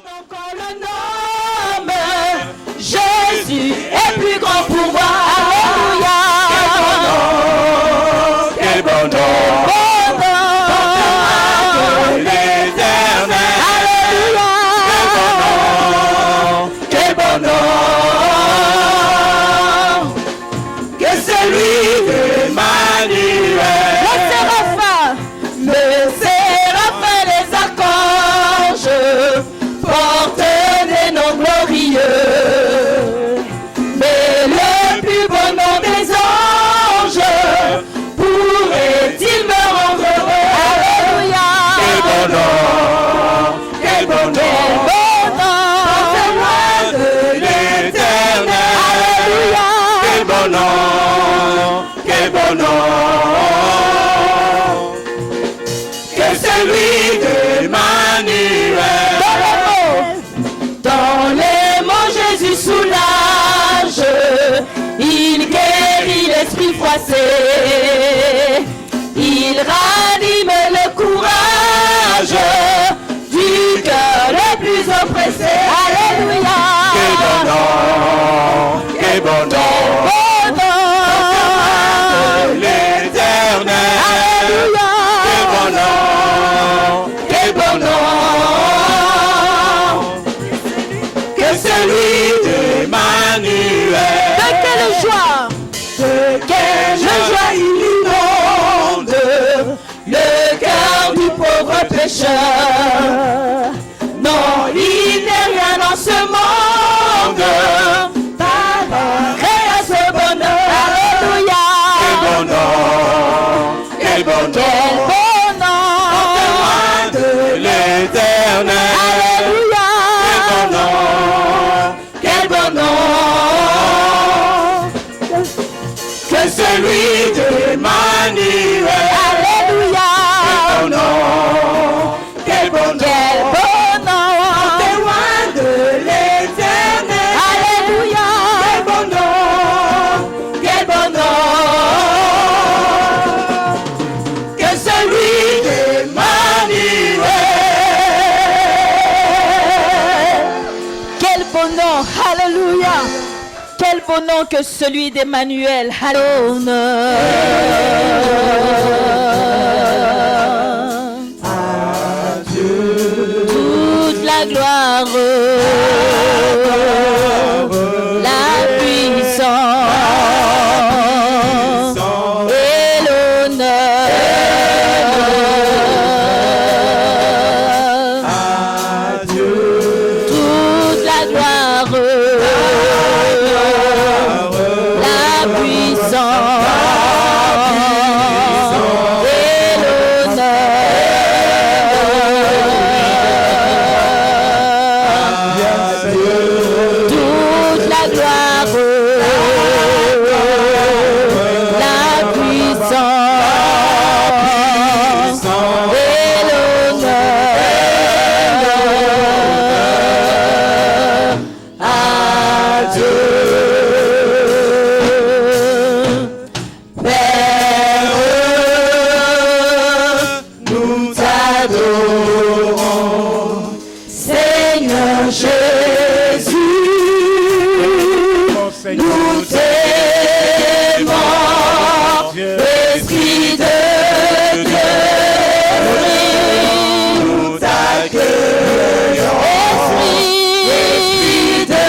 nom qu'on le nomme, Jésus est plus grand pour moi. Alléluia. Quel bon nom, l'Éternel. Alléluia. Quel bon nom, que celui d'Emmanuel. Le séraphin, les archanges portent des noms glorieux. Mais le plus beau nom des anges pourrait-il me rendre heureux? Alléluia. Quel bon nom, quel bon nom, Porte-moi de l'Éternel. Alléluia. Quel bon nom, quel bon nom, que celui d'Emmanuel. Dans les mots, Jésus soulage, il guérit l'esprit froissé, il ranime le courage du cœur le plus oppressé. Alléluia. Quel bon nom, quel bon nom, l'Éternel. Alléluia. Quel bon nom, quel bon nom, que celui d'Emmanuel. De quelle joie, de quelle joie il inonde le cœur du pauvre pécheur. Non, il n'est rien dans ce monde pareil à ce bonheur. Alléluia. Quel bon nom, quel bon nom, de l'Éternel. Alléluia. Quel bon nom, que celui d'Emmanuel. Alléluia. Quel bon nom, quel bon nom, loin de l'Éternel. Alléluia. Quel bon nom, que celui d'Emmanuel. Quel beau nom, alléluia. Quel beau nom que celui d'Emmanuel. Toute la gloire, la puissance et l'honneur. Toute la gloire, la puissance et l'honneur. Toute la gloire, la puissance et l'honneur à Dieu. Père, nous t'adorons, Seigneur Jésus, nous t'aimons, Esprit de Dieu, nous t'accueillons, Esprit de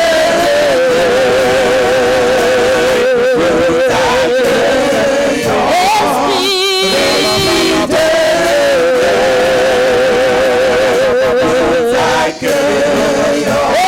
Dieu, nous t'accueillons, Esprit de Dieu, nous t'accueillons.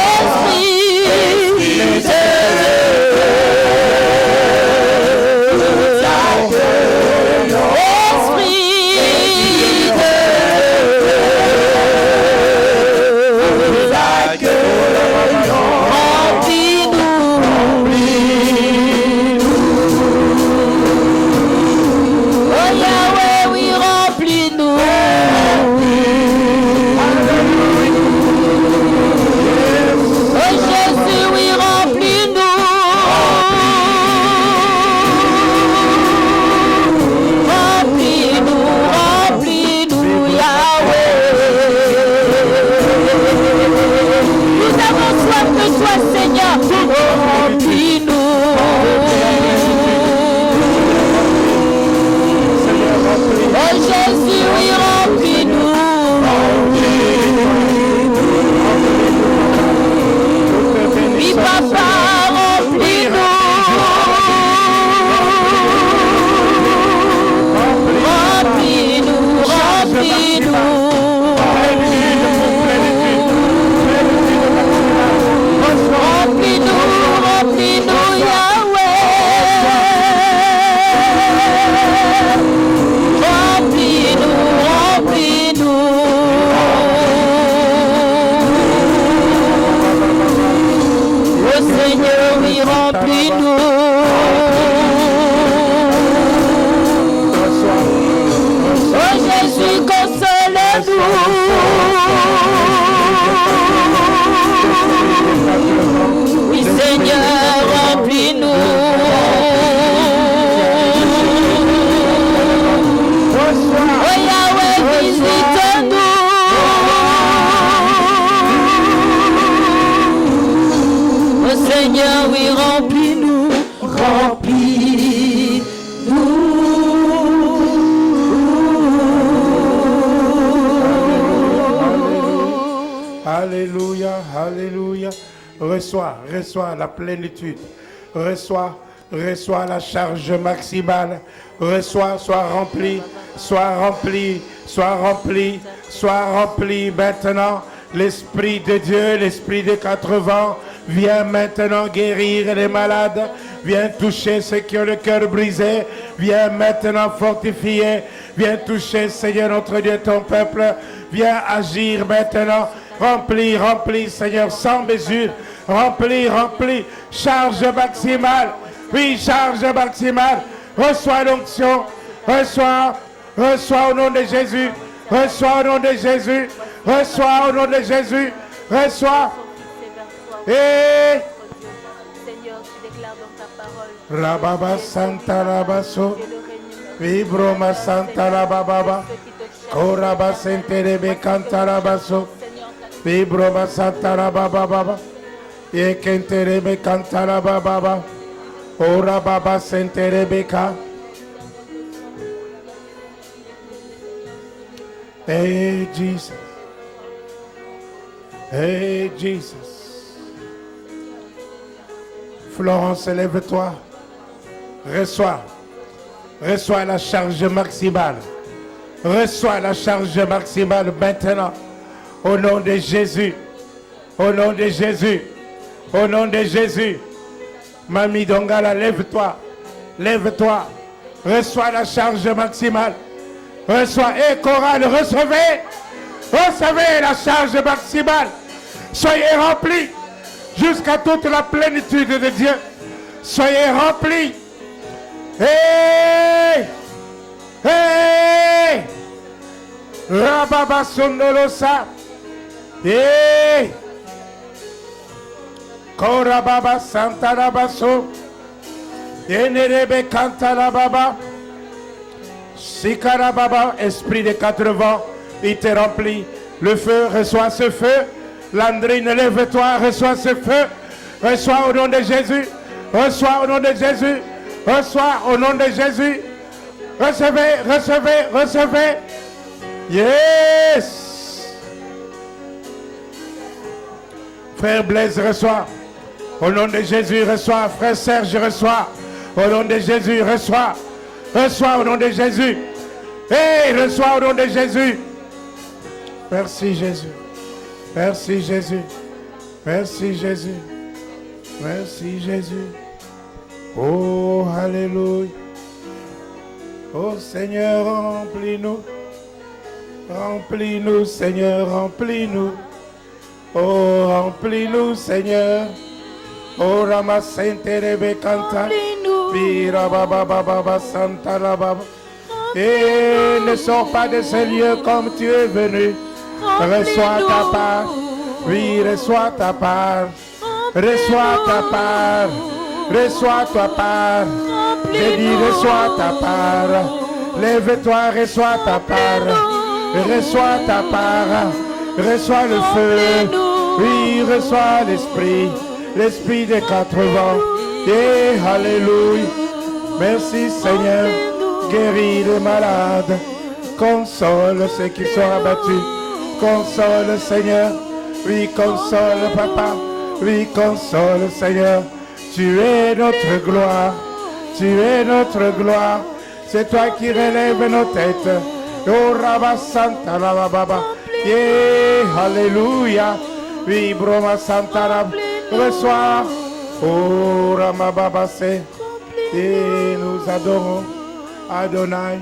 Seigneur, oui, remplis-nous, Alléluia, alléluia. Reçois la plénitude. Reçois la charge maximale. Reçois, sois rempli maintenant. L'Esprit de Dieu, l'Esprit des 4 vents, viens maintenant guérir les malades. Viens toucher ceux qui ont le cœur brisé. Viens maintenant fortifier. Viens toucher, Seigneur notre Dieu, ton peuple. Viens agir maintenant. Remplis, Seigneur, sans mesure. Remplis. Charge maximale. Oui, charge maximale. Reçois l'onction. Reçois au nom de Jésus. Reçois au nom de Jésus. Reçois au nom de Jésus. Reçois. Et Seigneur, tu déclares dans ta parole. Rababa Santa Rabaso. Vibroma Santa Rababa. Koraba Senterebe Cantarabaso. Vibroma Santa Rababa. Yekenterebe Cantarababa. Ora Baba Senterebeka. Hey Jesus. Hey Jesus. Florence, lève-toi. Reçois la charge maximale. Reçois la charge maximale maintenant. Au nom de Jésus. Au nom de Jésus. Au nom de Jésus. Mamie Dongala, lève-toi. Lève-toi. Reçois la charge maximale. Reçois. Et chorale, recevez la charge maximale. Soyez remplis jusqu'à toute la plénitude de Dieu. Soyez remplis. Hey! Hey! Rababa Sondolosa. Hey! Korababa Santarabaso. Yenerebe Kantarababa. Sikarababa, esprit des 4 vents, il te remplit. Le feu, reçois ce feu. Landrine, lève-toi, reçois ce feu. Reçois au nom de Jésus. Reçois au nom de Jésus. Reçois au nom de Jésus. Recevez. Yes. Frère Blaise, reçois. Au nom de Jésus, reçois. Frère Serge, reçois. Au nom de Jésus, reçois. Reçois au nom de Jésus. Hey, reçois au nom de Jésus. Merci Jésus. Merci Jésus. Merci Jésus. Merci Jésus. Oh, alléluia. Oh Seigneur, remplis-nous. Remplis-nous, Seigneur, remplis-nous. Oh, remplis-nous, Seigneur. Oh, Ramasente Rebekanta. Vira Baba Baba Santa Baba. Et ne sors pas de ce lieu comme tu es venu. Reçois ta part. Oui, reçois ta part. Reçois ta part. Reçois ta part. J'ai dit reçois ta part. Lève-toi, reçois ta part. Reçois ta part. Reçois le feu. Oui, reçois l'esprit. L'esprit des 4 vents. Et alléluia. Merci Seigneur. Guéris les malades. Console ceux qui sont abattus. Console Seigneur. Oui, console Papa. Oui, console Seigneur. Tu es notre gloire. Tu es notre gloire. C'est toi qui relèves nos têtes. Oh Rabba Santa Rabba Baba. Yeah, alléluia. Oui, Broma Santa Rabba. Reçois. Oh Rama Baba c'est. Et nous adorons Adonai.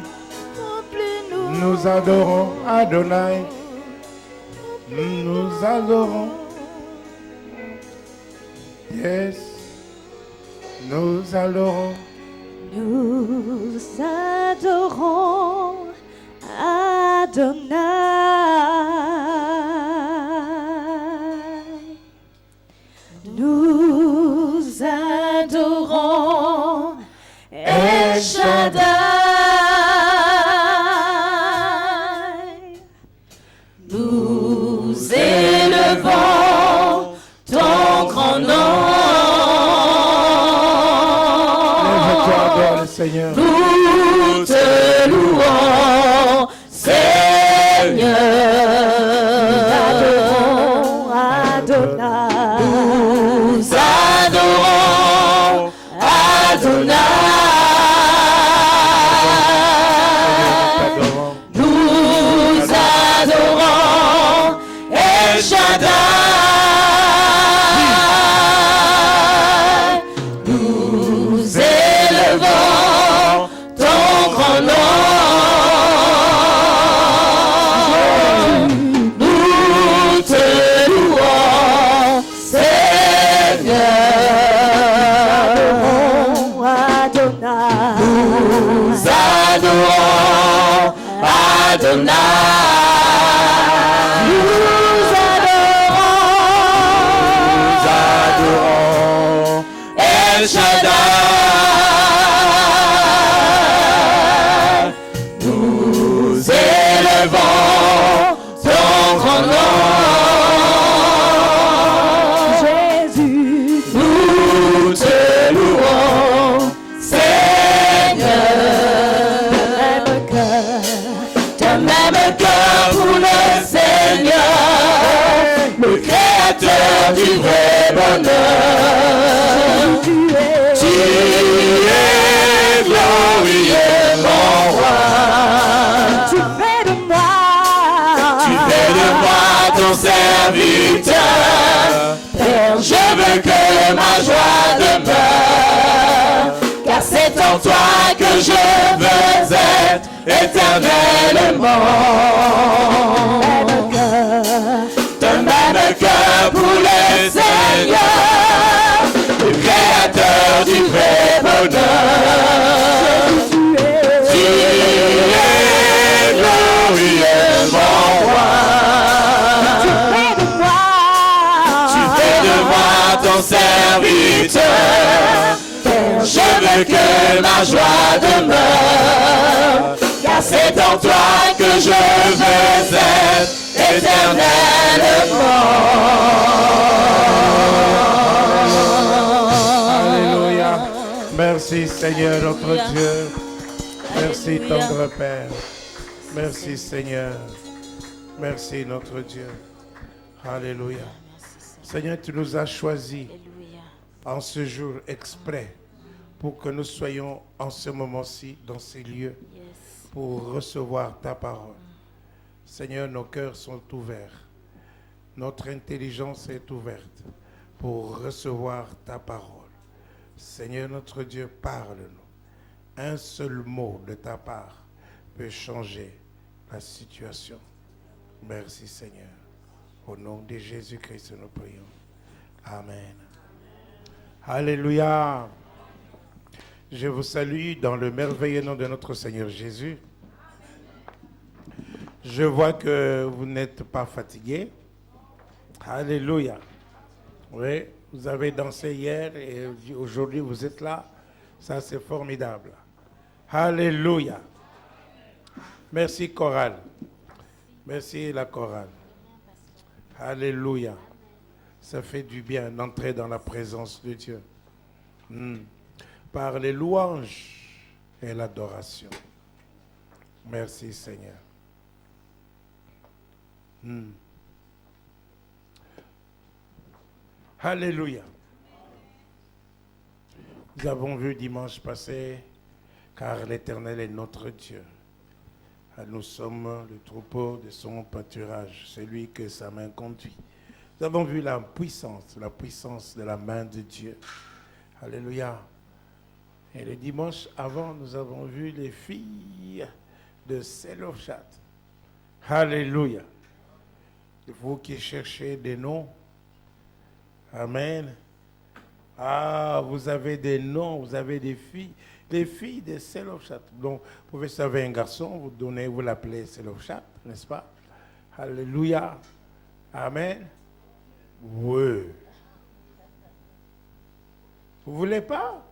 Nous adorons Adonai. Nous adorons. Yes. Nous adorons. Nous adorons Adonai. Nous adorons El Shaddai. Nous élevons ton grand nom. Seigneur. Nous te louons, Seigneur. Adorons Adonai. Nous adorons Adonai. Nous adorons El Shaddai. Nous élevons ton grand nom. Nous te louons, Seigneur. Adorons Adonai. Nous adorons Adonai. Nous adorons El Shaddai. Nous élevons ton grand nom. Jésus, Nous te louons, Seigneur. même cœur, D'un même cœur pour le Seigneur, le Créateur du vrai bonheur. Tu es glorieux, mon roi. tu fais de moi, Tu fais de moi ton serviteur. Père, je veux que ma joie demeure, car c'est en toi que je veux être éternellement. même cœur, D'un même cœur pour le Seigneur, le Créateur du vrai bonheur. Tu es glorieux, mon roi. fais de moi, Tu fais de moi ton serviteur. Père, je veux que ma joie demeure, car c'est en toi que je veux être éternellement. Alléluia. Merci Seigneur notre Alléluia. Dieu. Merci Alléluia. tendre Père. Merci Seigneur. Merci notre Dieu. Alléluia. Seigneur, tu nous as choisis Alléluia. en ce jour exprès pour que nous soyons en ce moment-ci dans ces lieux Yes. pour recevoir ta parole. Seigneur, nos cœurs sont ouverts. Notre intelligence est ouverte pour recevoir ta parole. Seigneur notre Dieu, parle-nous. Un seul mot de ta part peut changer la situation. Merci Seigneur. Au nom de Jésus-Christ, nous prions. Amen. Alléluia. Je vous salue dans le merveilleux nom de notre Seigneur Jésus. Je vois que vous n'êtes pas fatigué. Alléluia. Oui, vous avez dansé hier et aujourd'hui vous êtes là. Ça, c'est formidable. Alléluia. Merci, chorale. Merci, la chorale. Alléluia. Ça fait du bien d'entrer dans la présence de Dieu. Par les louanges et l'adoration. Merci, Seigneur. Alléluia. Nous avons vu dimanche passé, car l'Éternel est notre Dieu. Nous sommes le troupeau de son pâturage, celui que sa main conduit. Nous avons vu la puissance de la main de Dieu. Alléluia. Et le dimanche avant, nous avons vu les filles de Sélophat. Alléluia. Vous qui cherchez des noms, amen. Ah, vous avez des noms, vous avez des filles. Les filles de Sélophat. Donc, vous pouvez sauver un garçon, vous l'appelez Sélophat, n'est-ce pas? Alléluia. Amen. Oui. Vous voulez pas?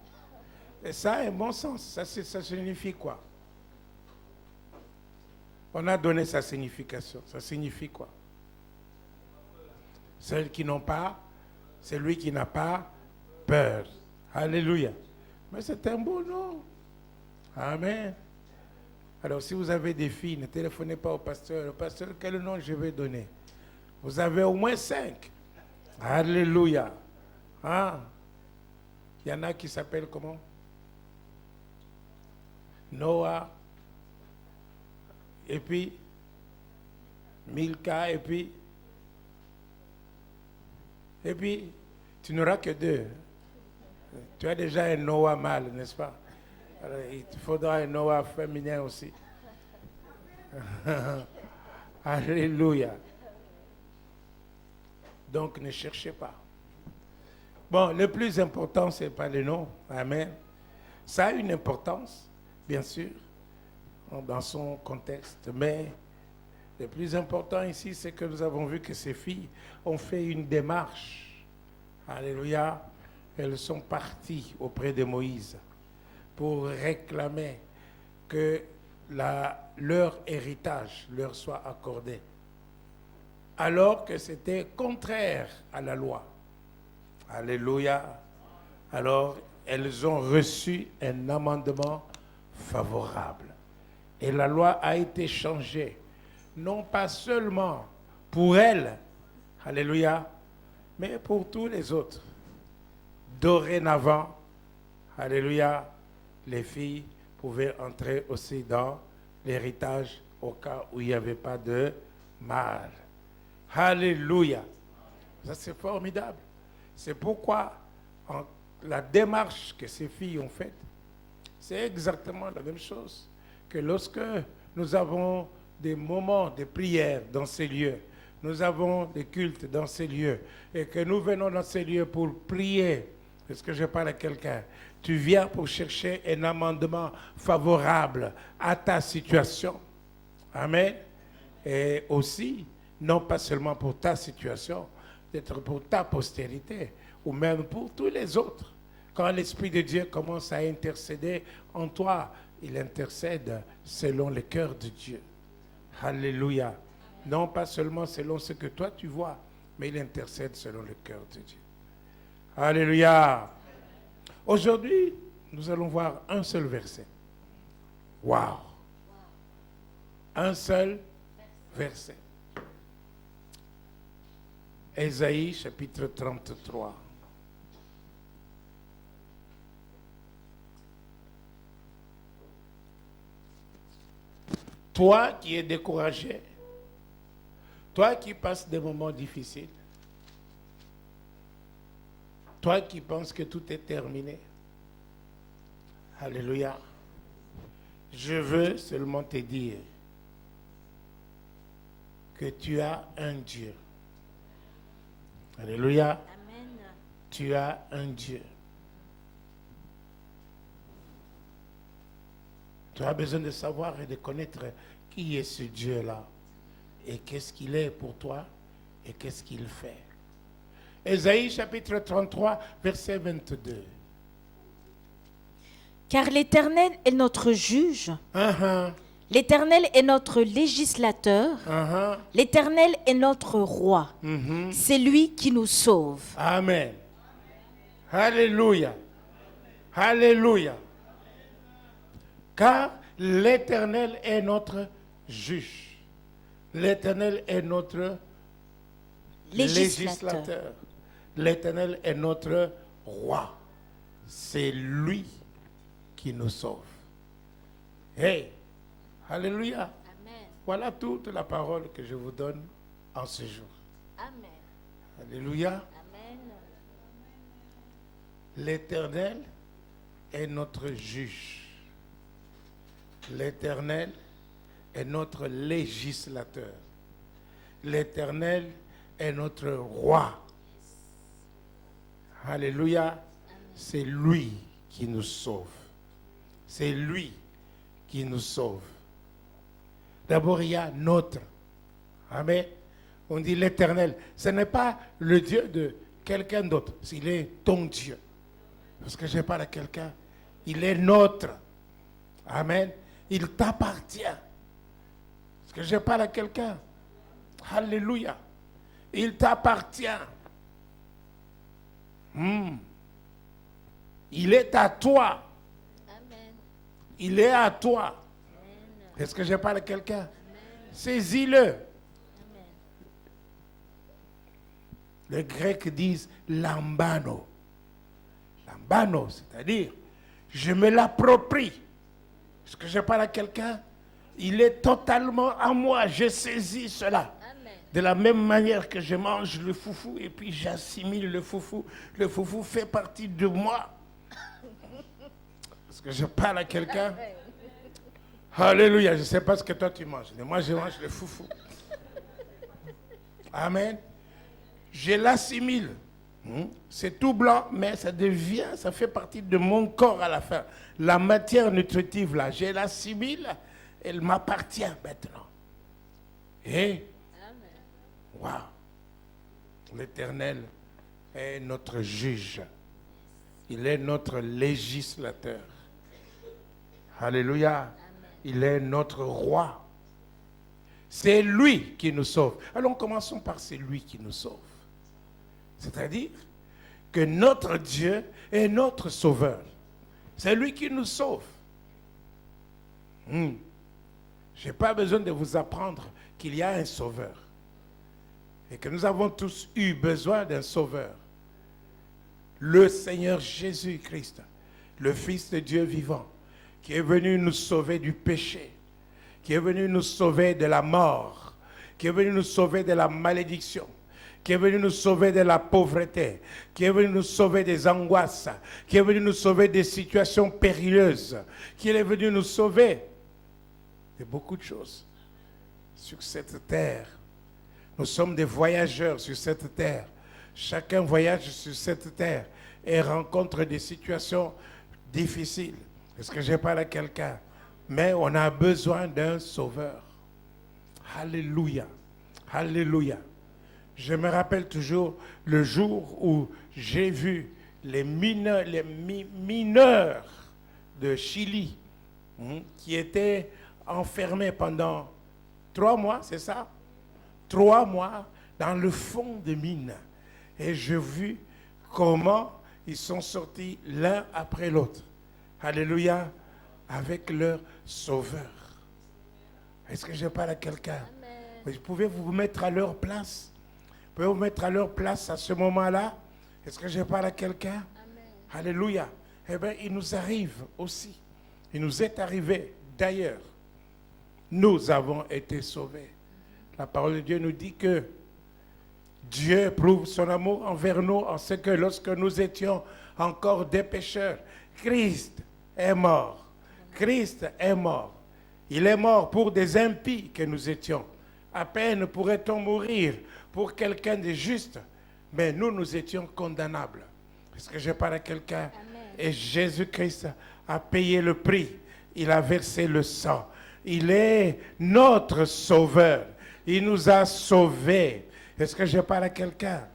Et ça a un bon sens. Ça signifie quoi? On a donné sa signification. Ça signifie quoi? Celles qui n'ont pas, celui qui n'a pas peur. Alléluia. Mais c'est un beau nom. Amen. Alors, si vous avez des filles, ne téléphonez pas au pasteur. Le pasteur, quel nom je vais donner? Vous avez au moins 5. Alléluia. Hein? Il y en a qui s'appellent comment? Noah. Et puis, Milka. Et puis, tu n'auras que 2. Tu as déjà un Noah mâle, n'est-ce pas? Alors, il te faudra un Noah féminin aussi. Alléluia. Donc, ne cherchez pas. Bon, le plus important, ce n'est pas le nom. Amen. Ça a une importance, bien sûr, dans son contexte. Mais le plus important ici, c'est que nous avons vu que ces filles ont fait une démarche. Alléluia. Elles sont parties auprès de Moïse pour réclamer que leur héritage leur soit accordé, alors que c'était contraire à la loi. Alléluia. Alors, elles ont reçu un amendement favorable. Et la loi a été changée, non pas seulement pour elles, alléluia, mais pour tous les autres. Dorénavant, alléluia, les filles pouvaient entrer aussi dans l'héritage au cas où il n'y avait pas de mâle. Alléluia. Ça, c'est formidable. C'est pourquoi la démarche que ces filles ont faite, c'est exactement la même chose que lorsque nous avons des moments de prière dans ces lieux, nous avons des cultes dans ces lieux, et que nous venons dans ces lieux pour prier. Est-ce que je parle à quelqu'un? Tu viens pour chercher un amendement favorable à ta situation. Amen. Et aussi, non pas seulement pour ta situation, peut-être pour ta postérité, ou même pour tous les autres. Quand l'Esprit de Dieu commence à intercéder en toi, il intercède selon le cœur de Dieu. Alléluia. Non pas seulement selon ce que toi tu vois, mais il intercède selon le cœur de Dieu. Alléluia. Aujourd'hui, nous allons voir un seul verset. Waouh. Un seul verset. Ésaïe chapitre 33. Toi qui es découragé, toi qui passes des moments difficiles, toi qui penses que tout est terminé, alléluia, je veux seulement te dire que tu as un Dieu. Alléluia. Amen. Tu as un Dieu. Tu as besoin de savoir et de connaître qui est ce Dieu-là et qu'est-ce qu'il est pour toi et qu'est-ce qu'il fait. Ésaïe chapitre 33, verset 22. Car l'Éternel est notre juge. L'Éternel est notre législateur. L'Éternel est notre roi. C'est lui qui nous sauve. Amen. Alléluia. Alléluia. Car l'Éternel est notre juge. L'Éternel est notre législateur. L'Éternel est notre roi. C'est lui qui nous sauve. Hey, alléluia. Amen. Voilà toute la parole que je vous donne en ce jour. Amen. Alléluia. Amen. L'Éternel est notre juge. L'Éternel est notre législateur. L'Éternel est notre roi. Alléluia. C'est lui qui nous sauve. C'est lui qui nous sauve. D'abord, il y a notre. Amen. On dit l'Éternel. Ce n'est pas le Dieu de quelqu'un d'autre. Il est ton Dieu. Parce que je parle à quelqu'un. Il est notre. Amen. Il t'appartient. Parce que je parle à quelqu'un. Alléluia. Il t'appartient. Il est à toi. Amen. Il est à toi. Est-ce que je parle à quelqu'un? Saisis-le. Les Grecs disent lambano. Lambano, c'est-à-dire, je me l'approprie. Est-ce que je parle à quelqu'un? Il est totalement à moi. Je saisis cela. Amen. De la même manière que je mange le foufou et puis j'assimile le foufou fait partie de moi. Est-ce que je parle à quelqu'un? Alléluia. Je ne sais pas ce que toi tu manges, mais moi je mange le foufou. Amen. Je l'assimile. C'est tout blanc, mais ça fait partie de mon corps à la fin. La matière nutritive, là, je l'assimile, elle m'appartient maintenant. Et, waouh, l'Éternel est notre juge. Il est notre législateur. Alléluia. Il est notre roi. C'est lui qui nous sauve. Alors commençons par c'est lui qui nous sauve. C'est-à-dire que notre Dieu est notre sauveur. C'est lui qui nous sauve. Je n'ai pas besoin de vous apprendre qu'il y a un sauveur. Et que nous avons tous eu besoin d'un sauveur. Le Seigneur Jésus-Christ, le Fils de Dieu vivant, qui est venu nous sauver du péché, qui est venu nous sauver de la mort, qui est venu nous sauver de la malédiction, qui est venu nous sauver de la pauvreté, qui est venu nous sauver des angoisses, qui est venu nous sauver des situations périlleuses, qui est venu nous sauver de beaucoup de choses sur cette terre. Nous sommes des voyageurs sur cette terre. Chacun voyage sur cette terre et rencontre des situations difficiles. Est-ce que je parle à quelqu'un? Mais on a besoin d'un sauveur. Alléluia. Alléluia. Je me rappelle toujours le jour où j'ai vu les mineurs de Chili qui étaient enfermés pendant 3 mois, c'est ça? 3 mois dans le fond des mines. Et j'ai vu comment ils sont sortis l'un après l'autre. Alléluia, avec leur sauveur. Est-ce que je parle à quelqu'un? Vous pouvez vous mettre à leur place? Vous pouvez vous mettre à leur place à ce moment-là? Est-ce que je parle à quelqu'un? Alléluia. Eh bien, il nous arrive aussi. Il nous est arrivé d'ailleurs. Nous avons été sauvés. La parole de Dieu nous dit que Dieu prouve son amour envers nous en ce que lorsque nous étions encore des pécheurs, Christ est mort. Christ est mort. Il est mort pour des impies que nous étions. À peine pourrait-on mourir pour quelqu'un de juste, mais nous étions condamnables. Est-ce que je parle à quelqu'un? Et Jésus-Christ a payé le prix. Il a versé le sang. Il est notre sauveur. Il nous a sauvés. Est-ce que je parle à quelqu'un?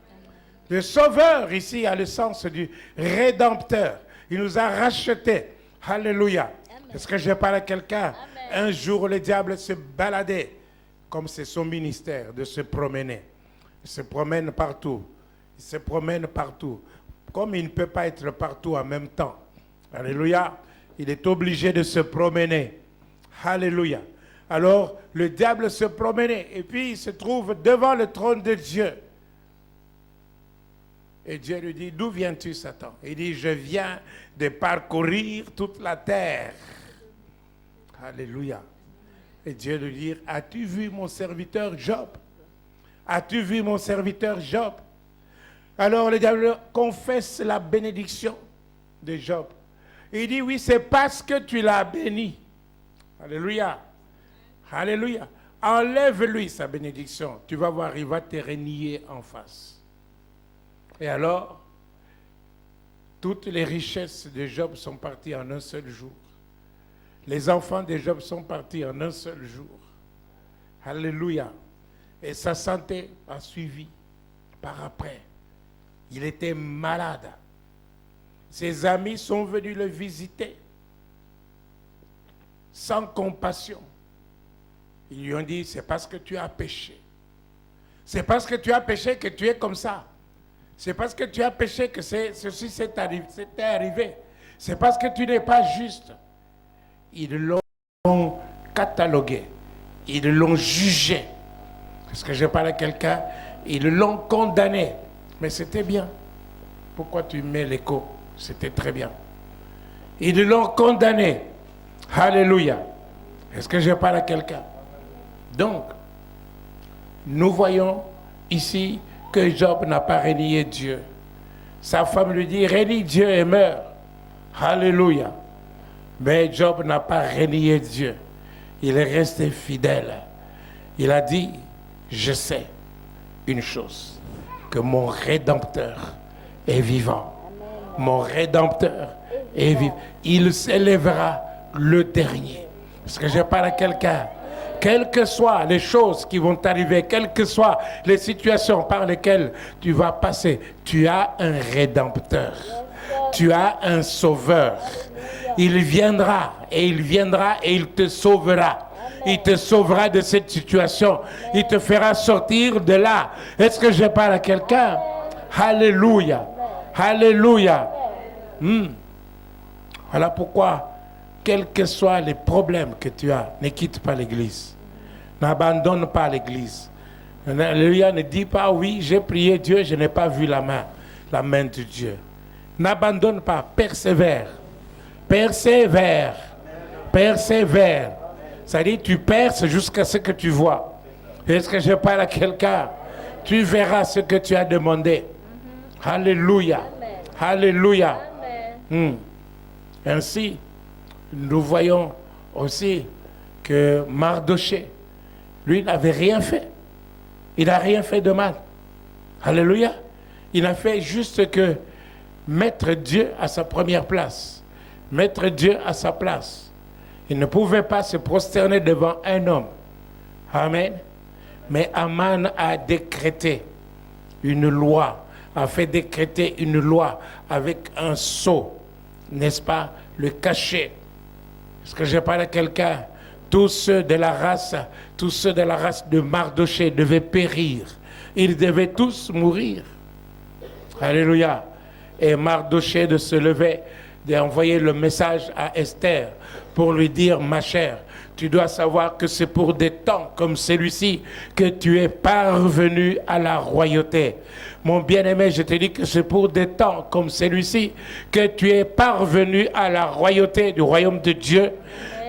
Le sauveur, ici, a le sens du rédempteur. Il nous a rachetés. Alléluia. Est-ce que je parle à quelqu'un? Un jour, le diable se baladait, comme c'est son ministère, de se promener. Il se promène partout. Il se promène partout. Comme il ne peut pas être partout en même temps. Alléluia. Il est obligé de se promener. Alléluia. Alors, le diable se promenait et puis il se trouve devant le trône de Dieu. Et Dieu lui dit, d'où viens-tu, Satan? Il dit, je viens de parcourir toute la terre. Alléluia. Et Dieu lui dit, as-tu vu mon serviteur Job? As-tu vu mon serviteur Job? Alors le diable confesse la bénédiction de Job. Il dit, oui, c'est parce que tu l'as béni. Alléluia. Alléluia. Enlève-lui sa bénédiction. Tu vas voir, il va te renier en face. Et alors, toutes les richesses de Job sont parties en un seul jour. Les enfants de Job sont partis en un seul jour. Alléluia. Et sa santé a suivi par après. Il était malade. Ses amis sont venus le visiter sans compassion. Ils lui ont dit, c'est parce que tu as péché. C'est parce que tu as péché que tu es comme ça. C'est parce que tu as péché que ceci t'est arrivé. C'est parce que tu n'es pas juste. ils l'ont catalogué, ils l'ont jugé. Est-ce que je parle à quelqu'un? Ils l'ont condamné. Mais c'était bien. Pourquoi tu mets l'écho? C'était très bien. Ils l'ont condamné. Alléluia. Est-ce que je parle à quelqu'un? Donc, nous voyons ici que Job n'a pas renié Dieu. Sa femme lui dit, renie Dieu et meurt. Alléluia. Mais Job n'a pas renié Dieu. Il est resté fidèle. Il a dit, je sais une chose, que mon Rédempteur est vivant. Mon Rédempteur est vivant. Il s'élèvera le dernier. Est-ce que je parle à quelqu'un? Quelles que soient les choses qui vont t'arriver, quelles que soient les situations par lesquelles tu vas passer, tu as un Rédempteur. Tu as un Sauveur. Il viendra et il te sauvera. Il te sauvera de cette situation. Il te fera sortir de là. Est-ce que je parle à quelqu'un? Alléluia. Alléluia. Voilà pourquoi, quels que soient les problèmes que tu as, ne quitte pas l'église. N'abandonne pas l'église. Alléluia, ne dis pas, oui, j'ai prié Dieu, je n'ai pas vu la main de Dieu. N'abandonne pas, persévère. Persévère. Persévère. C'est-à-dire, tu perces jusqu'à ce que tu vois. Est-ce que je parle à quelqu'un? Tu verras ce que tu as demandé. Alléluia. Alléluia. Ainsi, nous voyons aussi que Mardoché, lui, n'avait rien fait. Il n'a rien fait de mal. Alléluia. Il a fait juste que mettre Dieu à sa première place. Mettre Dieu à sa place. Il ne pouvait pas se prosterner devant un homme. Amen. Mais Aman a décrété une loi, a fait décréter une loi avec un sceau, n'est-ce pas, le cachet. Est-ce que je parle à quelqu'un? Tous ceux de la race de Mardoché devaient périr. Ils devaient tous mourir. Alléluia. Et Mardoché de se lever, d'envoyer le message à Esther pour lui dire, ma chère, tu dois savoir que c'est pour des temps comme celui-ci que tu es parvenu à la royauté. Mon bien-aimé, je te dis que c'est pour des temps comme celui-ci que tu es parvenu à la royauté du royaume de Dieu.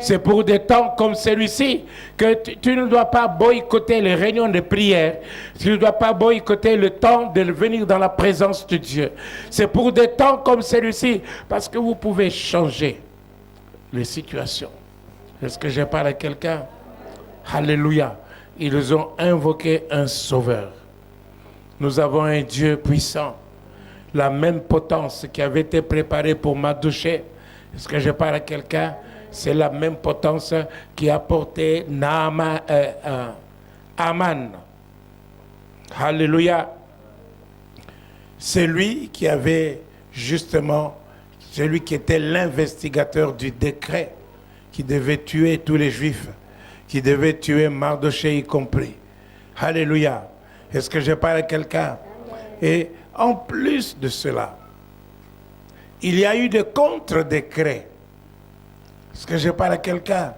C'est pour des temps comme celui-ci que tu ne dois pas boycotter les réunions de prière. Tu ne dois pas boycotter le temps de venir dans la présence de Dieu. C'est pour des temps comme celui-ci parce que vous pouvez changer les situations. Est-ce que je parle à quelqu'un? Alléluia. Ils ont invoqué un sauveur. Nous avons un Dieu puissant. La même potence qui avait été préparée pour Mardoché. Est-ce que je parle à quelqu'un? C'est la même potence qui a porté Aman. Alléluia. C'est lui qui avait justement, celui qui était l'investigateur du décret, qui devait tuer tous les Juifs, qui devait tuer Mardoché y compris. Alléluia. Est-ce que je parle à quelqu'un? Et en plus de cela, il y a eu des contre-décrets. Est-ce que je parle à quelqu'un?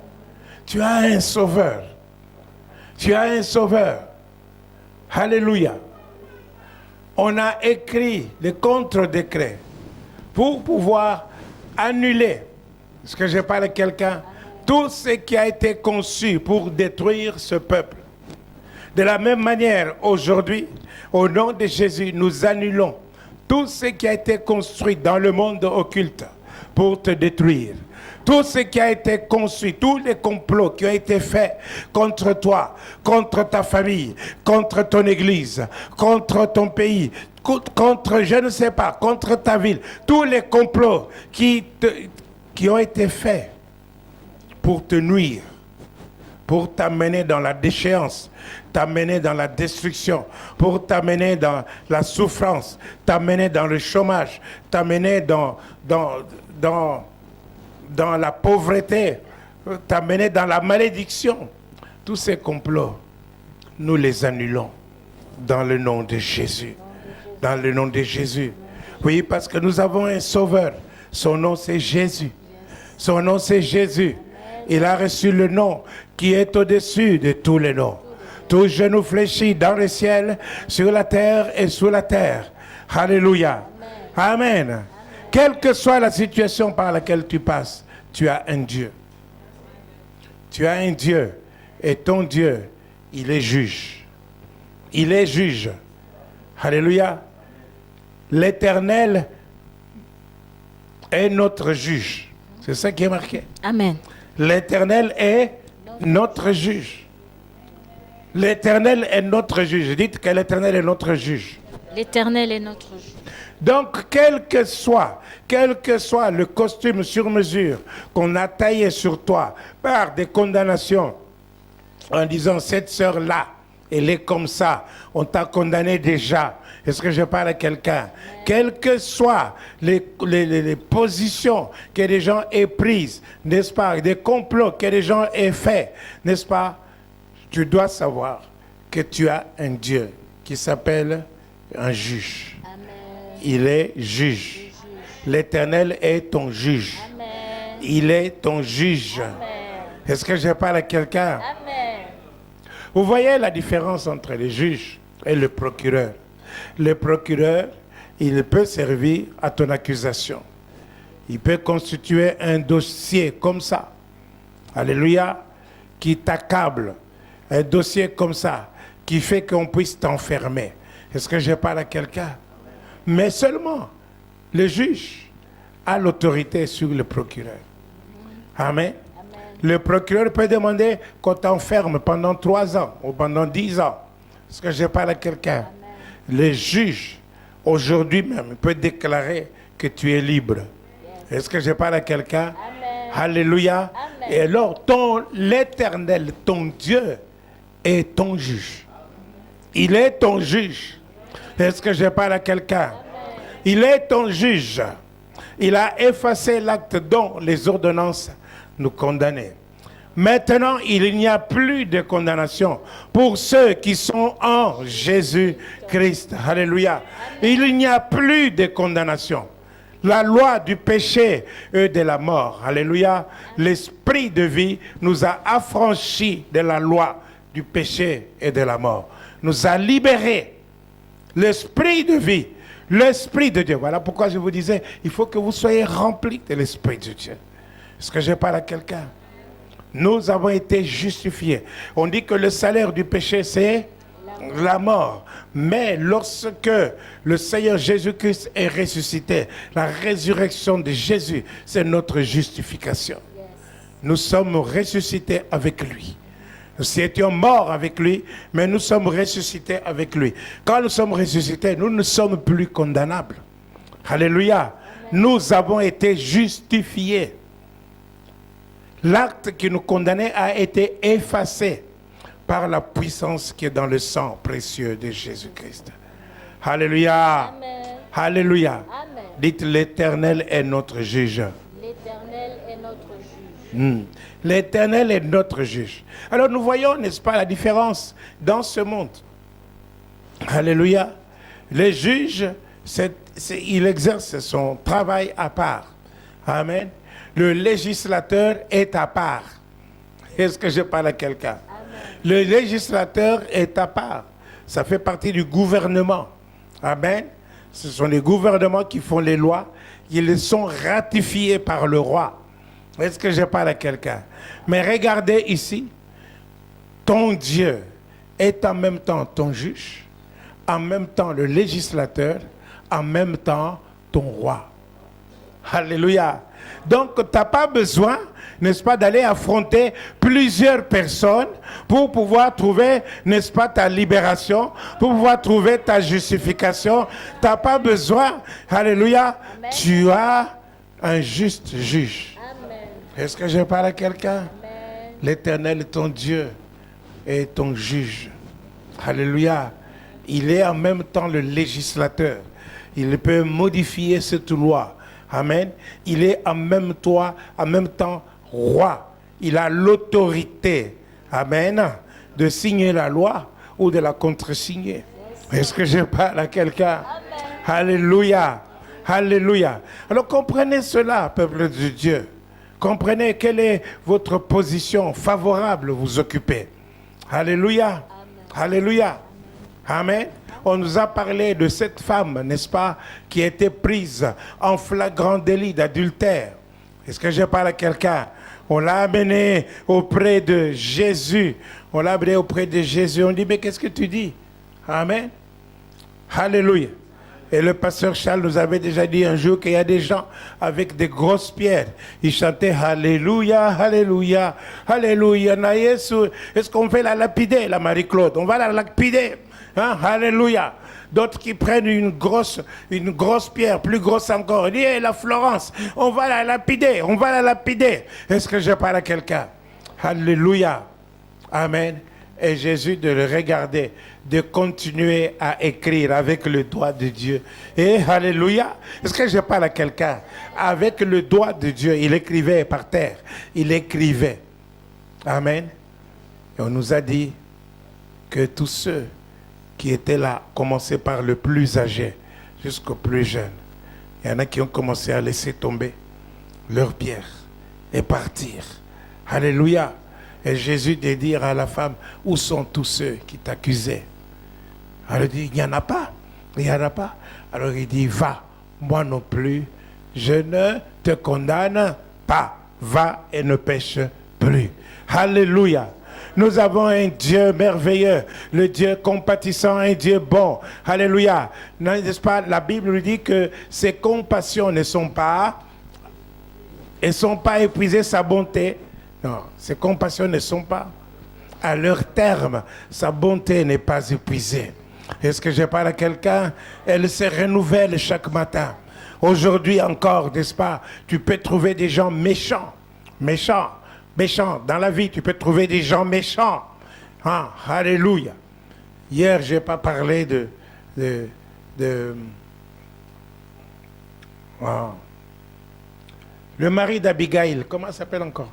Tu as un sauveur. Tu as un sauveur. Alléluia. On a écrit les contre-décrets pour pouvoir annuler. Est-ce que je parle à quelqu'un? Tout ce qui a été conçu pour détruire ce peuple. De la même manière, aujourd'hui, au nom de Jésus, nous annulons tout ce qui a été construit dans le monde occulte pour te détruire. Tout ce qui a été conçu, tous les complots qui ont été faits contre toi, contre ta famille, contre ton église, contre ton pays, contre, je ne sais pas, contre ta ville, tous les complots qui ont été faits pour te nuire, pour t'amener dans la déchéance, t'amener dans la destruction, pour t'amener dans la souffrance, t'amener dans le chômage, t'amener dans la pauvreté, t'amener dans la malédiction. Tous ces complots, nous les annulons dans le nom de Jésus. Dans le nom de Jésus. Oui, parce que nous avons un sauveur. Son nom c'est Jésus. Son nom c'est Jésus. Il a reçu le nom qui est au-dessus de tous les noms. Tout genou fléchit dans le ciel, sur la terre et sous la terre. Alléluia. Amen. Quelle que soit la situation par laquelle tu passes, tu as un Dieu. Tu as un Dieu. Et ton Dieu, il est juge. Il est juge. Alléluia. L'Éternel est notre juge. C'est ça qui est marqué. Amen. L'Éternel est notre juge. L'Éternel est notre juge. Dites que l'Éternel est notre juge. L'Éternel est notre juge. Donc, quel que soit le costume sur mesure qu'on a taillé sur toi par des condamnations, en disant cette sœur-là, elle est comme ça, on t'a condamné déjà. Est-ce que je parle à quelqu'un? Quelles que soient les positions que les gens aient prises, n'est-ce pas? Des complots que les gens aient faits, n'est-ce pas? Tu dois savoir que tu as un Dieu qui s'appelle un juge. Amen. Il est juge. L'Éternel est ton juge. Amen. Il est ton juge. Amen. Est-ce que je parle à quelqu'un? Amen. Vous voyez la différence entre le juge et le procureur. Le procureur, il peut servir à ton accusation. Il peut constituer un dossier comme ça. Alléluia. Qui t'accable. Un dossier comme ça. Qui fait qu'on puisse t'enfermer. Est-ce que je parle à quelqu'un? Mais seulement le juge a l'autorité sur le procureur. Amen. Le procureur peut demander qu'on t'enferme pendant 3 ans ou pendant 10 ans. Est-ce que je parle à quelqu'un? Le juge, aujourd'hui même, peut déclarer que tu es libre. Est-ce que je parle à quelqu'un? Alléluia. Amen. Et alors, l'Éternel, ton Dieu, est ton juge. Il est ton juge. Est-ce que je parle à quelqu'un? Il est ton juge. Il a effacé l'acte dont les ordonnances nous condamnaient. Maintenant, il n'y a plus de condamnation pour ceux qui sont en Jésus-Christ. Alléluia. Il n'y a plus de condamnation. La loi du péché et de la mort. Alléluia. L'esprit de vie nous a affranchis de la loi du péché et de la mort. Nous a libérés. L'esprit de vie. L'esprit de Dieu. Voilà pourquoi je vous disais, il faut que vous soyez remplis de l'esprit de Dieu. Est-ce que je parle à quelqu'un? Nous avons été justifiés. On dit que le salaire du péché, c'est la mort. Mais lorsque le Seigneur Jésus-Christ est ressuscité, la résurrection de Jésus, c'est notre justification. Nous sommes ressuscités avec lui. Nous étions morts avec lui, mais nous sommes ressuscités avec lui. Quand nous sommes ressuscités, nous ne sommes plus condamnables. Alléluia. Nous avons été justifiés. L'acte qui nous condamnait a été effacé par la puissance qui est dans le sang précieux de Jésus-Christ. Alléluia. Amen. Alléluia. Amen. Dites, l'Éternel est notre juge. L'Éternel est notre juge. L'Éternel est notre juge. Alors nous voyons, n'est-ce pas, la différence dans ce monde. Alléluia. Le juge, il exerce son travail à part. Amen. Le législateur est à part. Est-ce que je parle à quelqu'un? Le législateur est à part. Ça fait partie du gouvernement. Amen. Ce sont les gouvernements qui font les lois. Ils sont ratifiés par le roi. Est-ce que je parle à quelqu'un? Mais regardez ici. Ton Dieu est en même temps ton juge, en même temps le législateur, en même temps ton roi. Alléluia. Donc, tu n'as pas besoin, n'est-ce pas, d'aller affronter plusieurs personnes pour pouvoir trouver, n'est-ce pas, ta libération, pour pouvoir trouver ta justification. Tu n'as pas besoin. Alléluia. Amen. Tu as un juste juge. Amen. Est-ce que je parle à quelqu'un? L'Éternel, ton Dieu, est ton juge. Alléluia. Il est en même temps le législateur. Il peut modifier cette loi. Amen. Il est en même temps roi. Il a l'autorité, amen, de signer la loi ou de la contresigner. Est-ce que je parle à quelqu'un? Alléluia. Alléluia. Alors comprenez cela, peuple de Dieu. Comprenez quelle est votre position favorable vous occupez. Alléluia. Alléluia. Amen. On nous a parlé de cette femme, n'est-ce pas, qui a été prise en flagrant délit d'adultère. Est-ce que je parle à quelqu'un? On l'a amenée auprès de Jésus. On l'a amenée auprès de Jésus. On dit, mais qu'est-ce que tu dis? Amen. Alléluia. Et le pasteur Charles nous avait déjà dit un jour qu'il y a des gens avec des grosses pierres. Ils chantaient Alléluia, Alléluia, Alléluia. Est-ce qu'on fait la lapider, la Marie-Claude? On va la lapider. Hein? Alléluia. D'autres qui prennent une grosse pierre, plus grosse encore. Ils disent, la Florence, on va la lapider, on va la lapider. Est-ce que je parle à quelqu'un? Alléluia. Amen. Et Jésus de le regarder, de continuer à écrire avec le doigt de Dieu. Et alléluia. Est-ce que je parle à quelqu'un? Avec le doigt de Dieu, il écrivait par terre. Il écrivait. Amen. Et on nous a dit que tous ceux qui étaient là, commencé par le plus âgé jusqu'au plus jeune, il y en a qui ont commencé à laisser tomber leurs pierres et partir. Alléluia. Et Jésus de dire à la femme, où sont tous ceux qui t'accusaient? Elle dit, il n'y en a pas. Il n'y en a pas. Alors il dit, va, moi non plus, je ne te condamne pas. Va et ne pêche plus. Alléluia. Nous avons un Dieu merveilleux, le Dieu compatissant, un Dieu bon. Alléluia. N'est-ce pas? La Bible nous dit que ses compassions ne sont pas épuisées, sa bonté. Non, ses compassions ne sont pas à leur terme. Sa bonté n'est pas épuisée. Est-ce que je parle à quelqu'un? Elle se renouvelle chaque matin. Aujourd'hui encore, n'est-ce pas? Tu peux trouver des gens méchants. Méchants. Dans la vie, tu peux trouver des gens méchants. Ah, alléluia. Hier, je n'ai pas parlé le mari d'Abigail. Comment s'appelle encore?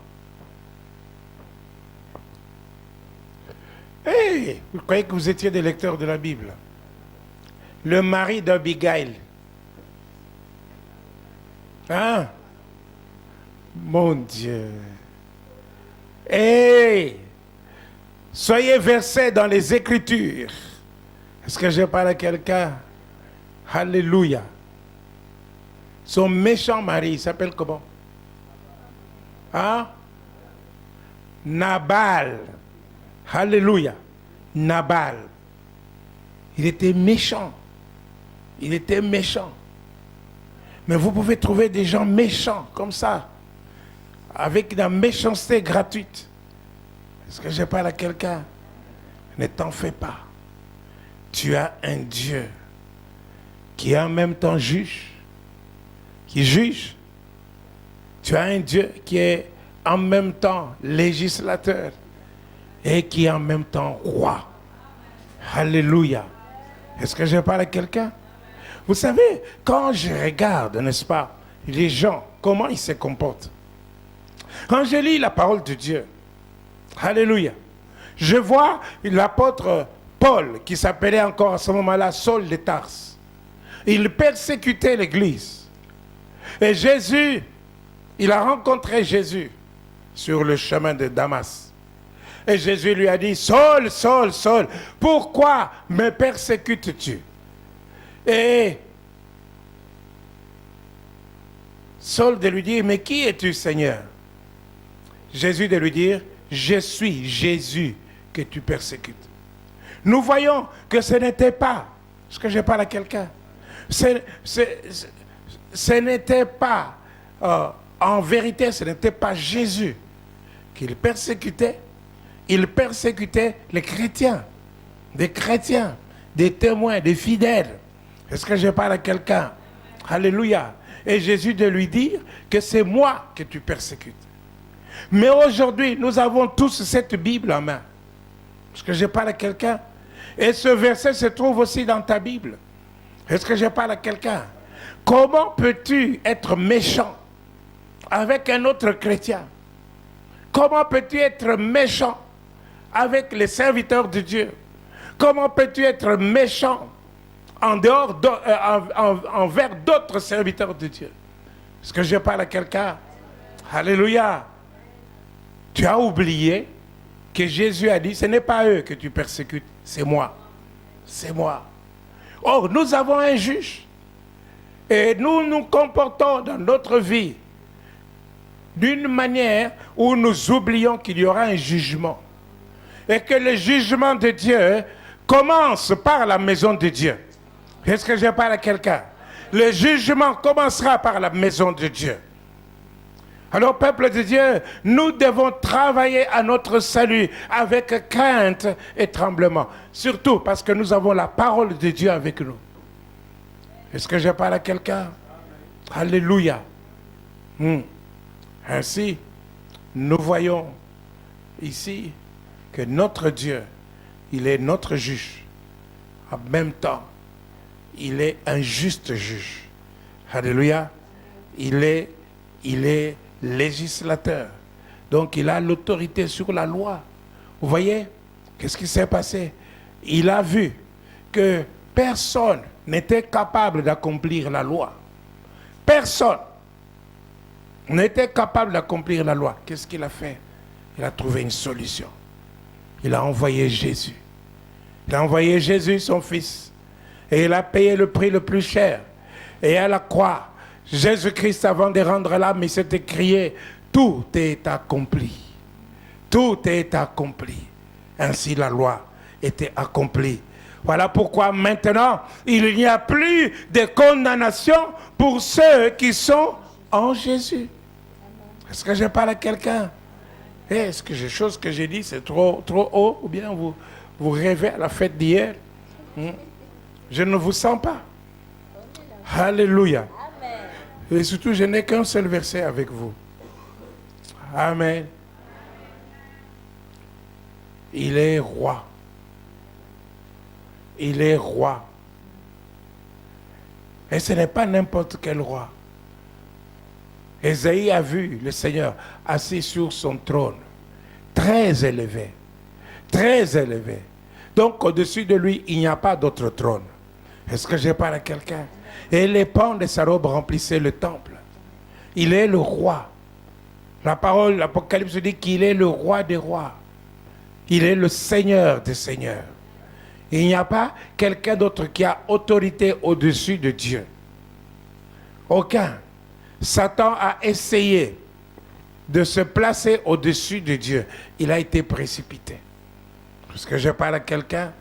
Hey, vous croyez que vous étiez des lecteurs de la Bible? Le mari d'Abigail. Hein? Mon Dieu. Hey! Soyez versés dans les Écritures. Est-ce que je parle à quelqu'un? Alléluia. Son méchant mari, il s'appelle comment? Hein? Nabal. Alléluia. Nabal. Il était méchant. Il était méchant. Mais vous pouvez trouver des gens méchants comme ça, avec de la méchanceté gratuite. Est-ce que je parle à quelqu'un? Ne t'en fais pas. Tu as un Dieu qui est en même temps juge, qui juge. Tu as un Dieu qui est en même temps législateur et qui est en même temps roi. Alléluia. Est-ce que je parle à quelqu'un? Vous savez, quand je regarde, n'est-ce pas, les gens, comment ils se comportent. Quand je lis la parole de Dieu, alléluia, je vois l'apôtre Paul, qui s'appelait encore à ce moment-là Saul de Tarse. Il persécutait l'église. Et Jésus, il a rencontré Jésus sur le chemin de Damas. Et Jésus lui a dit, Saul, Saul, Saul, pourquoi me persécutes-tu? Et Saul de lui dire, mais qui es-tu, Seigneur? Jésus de lui dire, je suis Jésus que tu persécutes. Nous voyons que ce n'était pas, est-ce que je parle à quelqu'un? Ce n'était pas, en vérité, ce n'était pas Jésus qu'il persécutait. Il persécutait les chrétiens, des témoins, des fidèles. Est-ce que je parle à quelqu'un? Alléluia. Et Jésus de lui dire que c'est moi que tu persécutes. Mais aujourd'hui, nous avons tous cette Bible en main. Est-ce que je parle à quelqu'un? Et ce verset se trouve aussi dans ta Bible. Est-ce que je parle à quelqu'un? Comment peux-tu être méchant avec un autre chrétien? Comment peux-tu être méchant avec les serviteurs de Dieu? Comment peux-tu être méchant envers d'autres serviteurs de Dieu? Est-ce que je parle à quelqu'un? Alléluia. Tu as oublié que Jésus a dit, ce n'est pas eux que tu persécutes, c'est moi. C'est moi. Or, nous avons un juge. Et nous nous comportons dans notre vie d'une manière où nous oublions qu'il y aura un jugement. Et que le jugement de Dieu commence par la maison de Dieu. Est-ce que je parle à quelqu'un? Le jugement commencera par la maison de Dieu. Alors, peuple de Dieu, nous devons travailler à notre salut avec crainte et tremblement. Surtout parce que nous avons la parole de Dieu avec nous. Est-ce que je parle à quelqu'un? Alléluia. Ainsi, nous voyons ici que notre Dieu, il est notre juge. En même temps, il est un juste juge. Alléluia. Il est législateur. Donc, il a l'autorité sur la loi. Vous voyez, qu'est-ce qui s'est passé? Il a vu que personne n'était capable d'accomplir la loi. Personne n'était capable d'accomplir la loi. Qu'est-ce qu'il a fait? Il a trouvé une solution. Il a envoyé Jésus. Il a envoyé Jésus, son fils. Et il a payé le prix le plus cher. Et à la croix, Jésus-Christ, avant de rendre l'âme, il s'est écrié, tout est accompli. Tout est accompli. Ainsi la loi était accomplie. Voilà pourquoi maintenant, il n'y a plus de condamnation pour ceux qui sont en Jésus. Est-ce que je parle à quelqu'un? Est-ce que les choses que j'ai dit, c'est trop haut? Ou bien vous rêvez à la fête d'hier? Je ne vous sens pas. Alléluia. Et surtout, je n'ai qu'un seul verset avec vous. Amen. Il est roi. Il est roi. Et ce n'est pas n'importe quel roi. Ésaïe a vu le Seigneur assis sur son trône, très élevé, très élevé. Donc au-dessus de lui, il n'y a pas d'autre trône. Est-ce que je parle à quelqu'un? Et les pans de sa robe remplissaient le temple. Il est le roi. La parole, l'Apocalypse dit qu'il est le roi des rois. Il est le Seigneur des seigneurs. Il n'y a pas quelqu'un d'autre qui a autorité au-dessus de Dieu. Aucun. Satan a essayé de se placer au-dessus de Dieu. Il a été précipité. Est-ce que je parle à quelqu'un?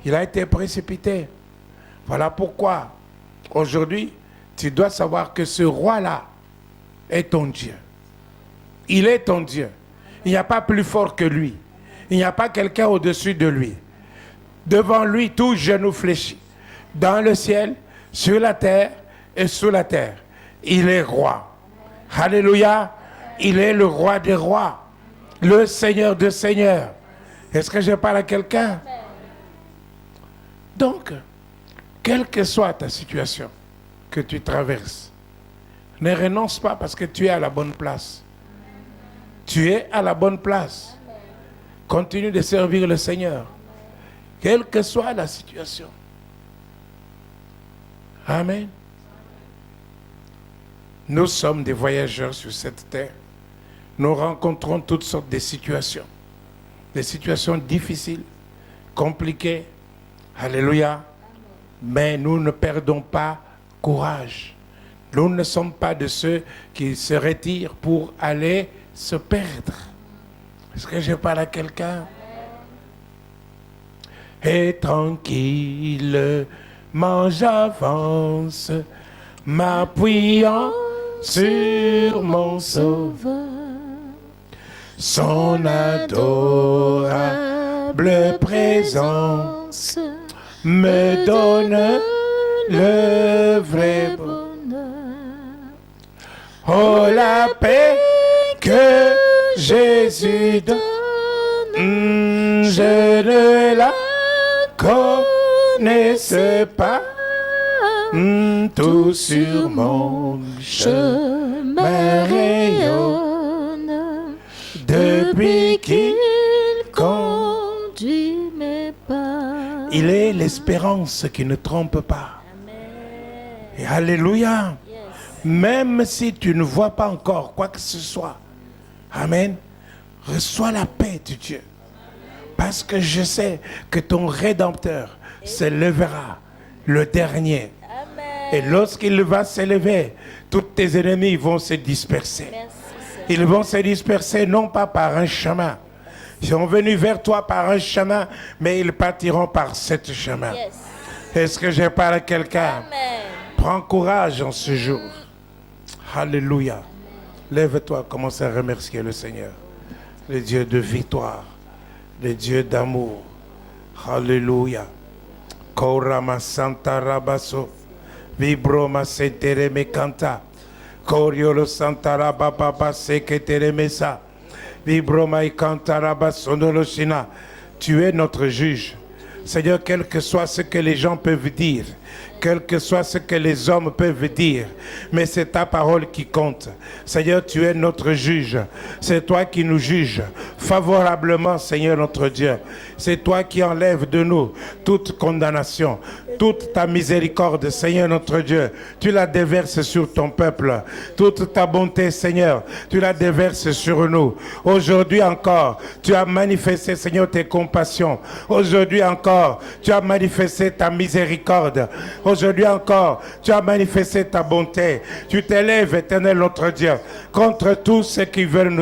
Il a été précipité. Voilà pourquoi, aujourd'hui, tu dois savoir que ce roi-là est ton Dieu. Il est ton Dieu. Il n'y a pas plus fort que lui. Il n'y a pas quelqu'un au-dessus de lui. Devant lui, tout genou fléchit. Dans le ciel, sur la terre et sous la terre. Il est roi. Alléluia. Il est le roi des rois. Le Seigneur des seigneurs. Est-ce que je parle à quelqu'un? Donc, quelle que soit ta situation que tu traverses, ne renonce pas parce que tu es à la bonne place. Tu es à la bonne place. Continue de servir le Seigneur. Quelle que soit la situation. Amen. Nous sommes des voyageurs sur cette terre. Nous rencontrons toutes sortes de situations. Des situations difficiles, compliquées. Alléluia. Mais nous ne perdons pas courage. Nous ne sommes pas de ceux qui se retirent pour aller se perdre. Est-ce que je parle à quelqu'un? Et tranquillement j'avance, m'appuyant sur mon Sauveur. Son adorable présence me donne le vrai bonheur. Oh, la paix que Jésus donne, je ne la connaissais pas. Tout sur mon chemin rayonne depuis qu'il conduit mes pas. Il est l'espérance qui ne trompe pas. Et alléluia. Même si tu ne vois pas encore quoi que ce soit. Amen. Reçois la paix de Dieu. Parce que je sais que ton Rédempteur se lèvera, le dernier. Et lorsqu'il va s'élever, tous tes ennemis vont se disperser. Ils vont se disperser non pas par un chemin. Ils sont venus vers toi par un chemin, mais ils partiront par ce chemin. Est-ce que je parle à quelqu'un? Prends courage en ce jour. Alléluia. Lève-toi, commence à remercier le Seigneur. Le Dieu de victoire, le Dieu d'amour. Alléluia. Korama Santa Rabaso. Vibroma Sentere me canta. Koriolo Santa Rababa Seketere Mesa. Vibroma Ikanta Rabasono Shina. Tu es notre juge. Seigneur, quel que soit ce que les gens peuvent dire, quel que soit ce que les hommes peuvent dire, mais c'est ta parole qui compte. Seigneur, tu es notre juge. C'est toi qui nous juges favorablement, Seigneur notre Dieu. C'est toi qui enlèves de nous toute condamnation, toute ta miséricorde, Seigneur notre Dieu. Tu la déverses sur ton peuple. Toute ta bonté, Seigneur, tu la déverses sur nous. Aujourd'hui encore, tu as manifesté, Seigneur, tes compassions. Aujourd'hui encore, tu as manifesté ta miséricorde. Aujourd'hui encore, tu as manifesté ta bonté. Tu t'élèves, Éternel notre Dieu, contre tous ceux qui veulent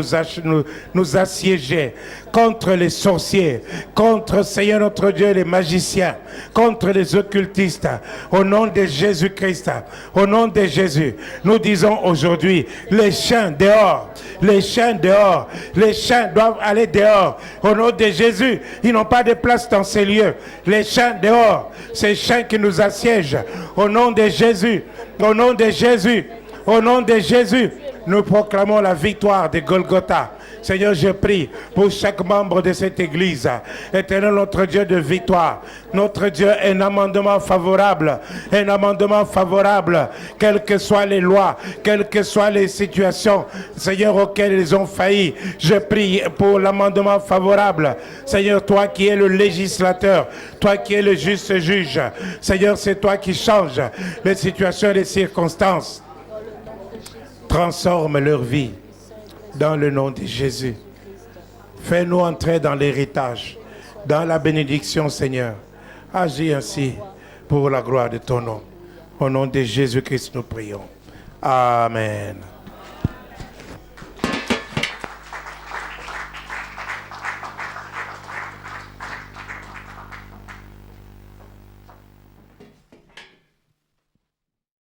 nous assiéger, contre les sorciers, contre, Seigneur notre Dieu, les magiciens, contre les occultistes. Au nom de Jésus-Christ, au nom de Jésus, nous disons aujourd'hui, les chiens dehors, les chiens dehors, les chiens doivent aller dehors. Au nom de Jésus, ils n'ont pas de place dans ces lieux. Les chiens dehors, ces chiens qui nous assiègent. Au nom de Jésus, au nom de Jésus, au nom de Jésus, nous proclamons la victoire de Golgotha. Seigneur, je prie pour chaque membre de cette église. Éternel, notre Dieu de victoire. Notre Dieu, un amendement favorable. Un amendement favorable. Quelles que soient les lois, quelles que soient les situations, Seigneur, auxquelles ils ont failli. Je prie pour l'amendement favorable. Seigneur, toi qui es le législateur, toi qui es le juste juge. Seigneur, c'est toi qui changes les situations et les circonstances. Transforme leur vie. Dans le nom de Jésus. Fais-nous entrer dans l'héritage, dans la bénédiction, Seigneur. Agis ainsi pour la gloire de ton nom. Au nom de Jésus-Christ, nous prions. Amen.